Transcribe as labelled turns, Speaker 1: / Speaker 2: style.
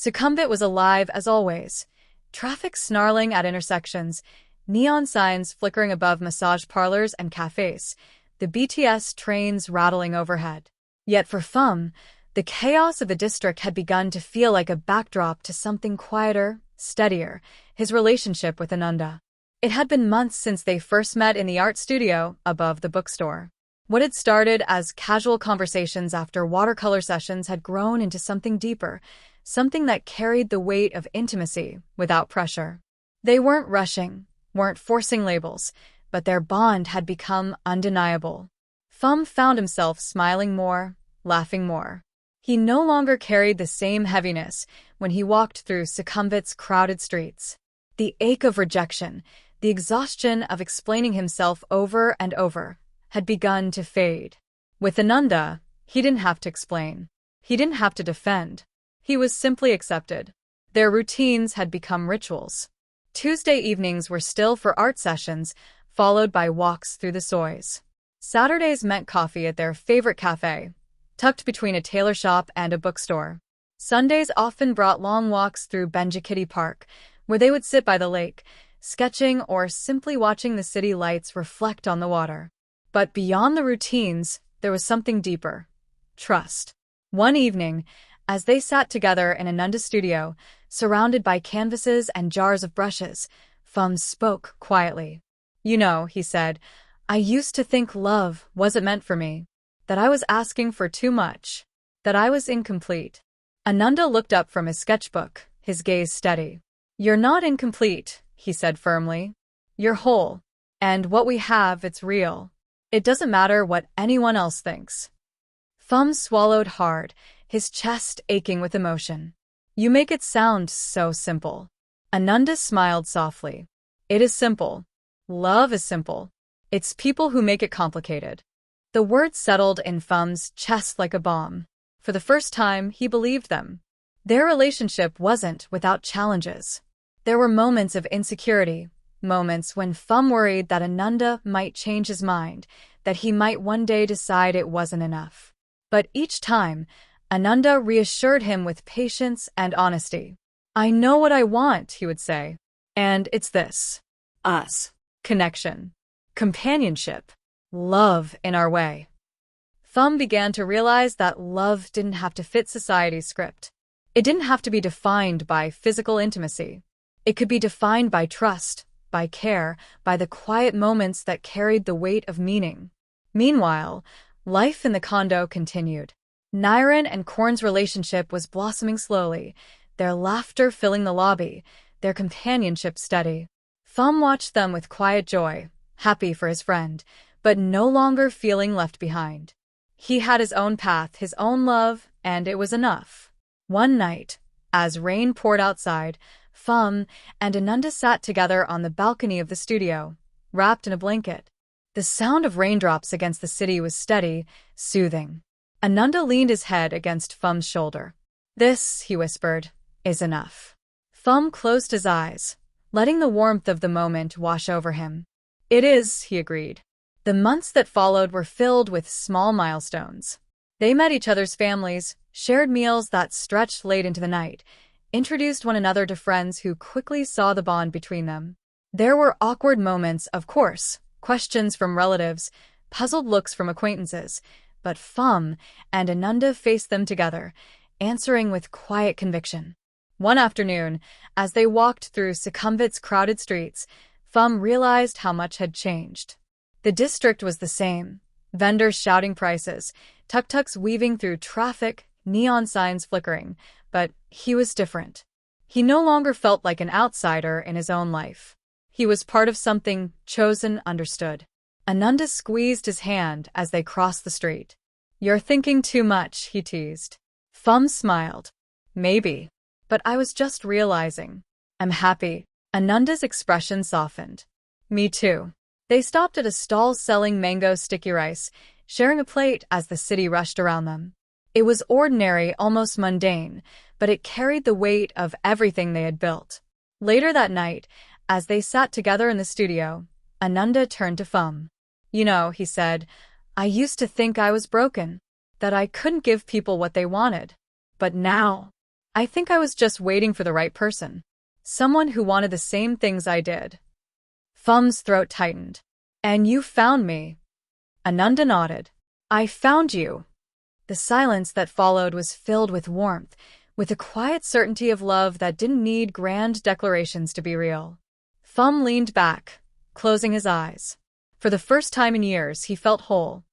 Speaker 1: Sukhumvit was alive as always. Traffic snarling at intersections, neon signs flickering above massage parlors and cafes, the BTS trains rattling overhead. Yet for Phum, the chaos of the district had begun to feel like a backdrop to something quieter, steadier, his relationship with Ananda. It had been months since they first met in the art studio above the bookstore. What had started as casual conversations after watercolor sessions had grown into something deeper, something that carried the weight of intimacy without pressure. They weren't rushing, weren't forcing labels, but their bond had become undeniable. Phum found himself smiling more, laughing more. He no longer carried the same heaviness when he walked through Sukhumvit's crowded streets. The ache of rejection, the exhaustion of explaining himself over and over, had begun to fade. With Ananda, he didn't have to explain. He didn't have to defend. He was simply accepted. Their routines had become rituals. Tuesday evenings were still for art sessions, followed by walks through the sois. Saturdays meant coffee at their favorite cafe, tucked between a tailor shop and a bookstore. Sundays often brought long walks through Benjikiti Park, where they would sit by the lake, sketching or simply watching the city lights reflect on the water. But beyond the routines, there was something deeper: trust. One evening, as they sat together in Ananda's studio, surrounded by canvases and jars of brushes, Phum spoke quietly. "You know," he said, "I used to think love wasn't meant for me, that I was asking for too much, that I was incomplete." Ananda looked up from his sketchbook, his gaze steady. "You're not incomplete," he said firmly. "You're whole. And what we have, it's real. It doesn't matter what anyone else thinks." Phum swallowed hard, his chest aching with emotion. "You make it sound so simple." Ananda smiled softly. "It is simple. Love is simple. It's people who make it complicated." The words settled in Phum's chest like a bomb. For the first time, he believed them. Their relationship wasn't without challenges. There were moments of insecurity, moments when Phum worried that Ananda might change his mind, that he might one day decide it wasn't enough. But each time, Ananda reassured him with patience and honesty. "I know what I want," he would say. "And it's this. Us. Connection. Companionship. Love in our way." Phum began to realize that love didn't have to fit society's script. It didn't have to be defined by physical intimacy. It could be defined by trust, by care, by the quiet moments that carried the weight of meaning. Meanwhile, life in the condo continued. Nairan and Korn's relationship was blossoming slowly, their laughter filling the lobby, their companionship steady. Phum watched them with quiet joy, happy for his friend, but no longer feeling left behind. He had his own path, his own love, and it was enough. One night, as rain poured outside, Phum and Ananda sat together on the balcony of the studio, wrapped in a blanket. The sound of raindrops against the city was steady, soothing. Ananda leaned his head against Phum's shoulder. "This," he whispered, "is enough." Phum closed his eyes, letting the warmth of the moment wash over him. "It is," he agreed. The months that followed were filled with small milestones. They met each other's families, shared meals that stretched late into the night, introduced one another to friends who quickly saw the bond between them. There were awkward moments, of course, questions from relatives, puzzled looks from acquaintances, but Phum and Ananda faced them together, answering with quiet conviction. One afternoon, as they walked through Sukhumvit's crowded streets, Phum realized how much had changed. The district was the same, vendors shouting prices, tuk-tuks weaving through traffic, neon signs flickering, but he was different. He no longer felt like an outsider in his own life. He was part of something chosen, understood. Ananda squeezed his hand as they crossed the street. "You're thinking too much," he teased. Phum smiled. "Maybe. But I was just realizing. I'm happy." Ananda's expression softened. "Me too." They stopped at a stall selling mango sticky rice, sharing a plate as the city rushed around them. It was ordinary, almost mundane, but it carried the weight of everything they had built. Later that night, as they sat together in the studio, Ananda turned to Phum. "You know," he said, "I used to think I was broken, that I couldn't give people what they wanted. But now, I think I was just waiting for the right person. Someone who wanted the same things I did. Phum's throat tightened. And you found me. Ananda nodded. I found you. The silence that followed was filled with warmth, with a quiet certainty of love that didn't need grand declarations to be real. Phum leaned back, closing his eyes. For the first time in years, he felt whole.